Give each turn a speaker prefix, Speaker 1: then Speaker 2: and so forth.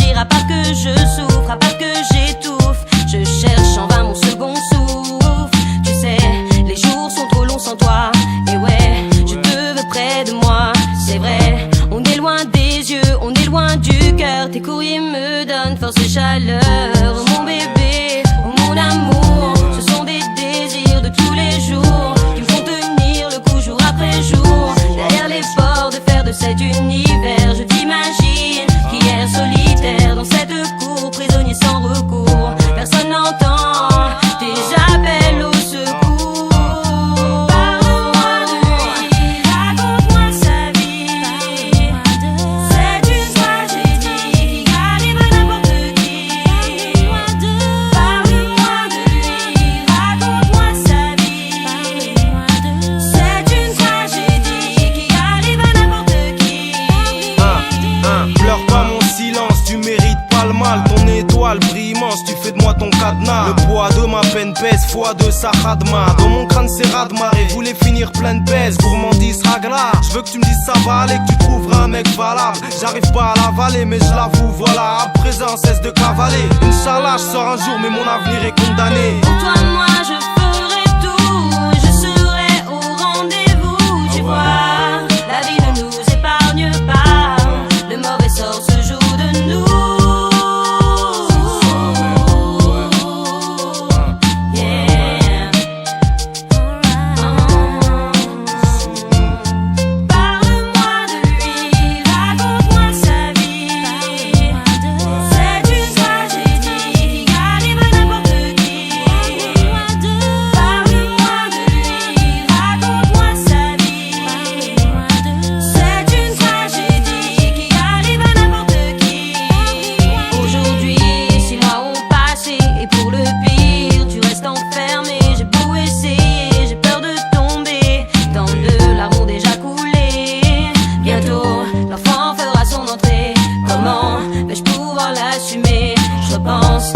Speaker 1: rire, à part que je souffre, à part que j'étouffe. Je cherche en vain mon second souffle. Tu sais, les jours sont trop longs sans toi. Et ouais, je te veux près de moi. C'est vrai, on est loin des yeux, on est loin du cœur. Tes courriers me donnent force et chaleur. Oh mon bébé, oh mon amour, ce sont des désirs de tous les jours qui me font tenir le coup jour après jour. Derrière les bords de fer de cet univers, je t'imagine qu'hier solitaire dans cette cour, prisonnier sans recours. Personne n'entend tes appels au secours. Parle-moi de lui, raconte-moi sa vie. C'est une tragédie qui arrive à n'importe qui. Parle-moi de lui, raconte-moi sa vie. C'est une tragédie qui arrive à n'importe qui.
Speaker 2: Pleure pas mon silence, tu mérites pas le mal. Ton étoile brille immense, tu fais de moi ton cadenas. Le poids de ma peine pèse, fois de sa khadma. Dans mon crâne c'est raz-de-marée, voulais finir plein de baise. Gourmandise ragla, je veux que tu me dises ça va aller, que tu trouveras un mec valable. J'arrive pas à l'avaler mais je l'avoue voilà. À présent cesse de cavaler. Inch'Allah je sors un jour mais mon avenir est condamné.
Speaker 1: Pour toi moi je ferai tout, je serai au rendez-vous. Tu vois, la vie ne nous épargne pas, le mauvais sort se joue de nous. Yeah. Parle-moi de lui, raconte-moi sa vie. C'est une tragédie qui arrive à n'importe qui. Parle-moi de lui, raconte-moi sa vie. C'est une tragédie qui arrive à n'importe qui. Aujourd'hui, 6 mois ont passé et pour le pire, tu restes enfermé. J'ai beau essayer, j'ai peur de tomber dans de larmes déjà coulées. Bientôt, l'enfant fera son entrée. Comment vais-je pouvoir l'assumer? Je repense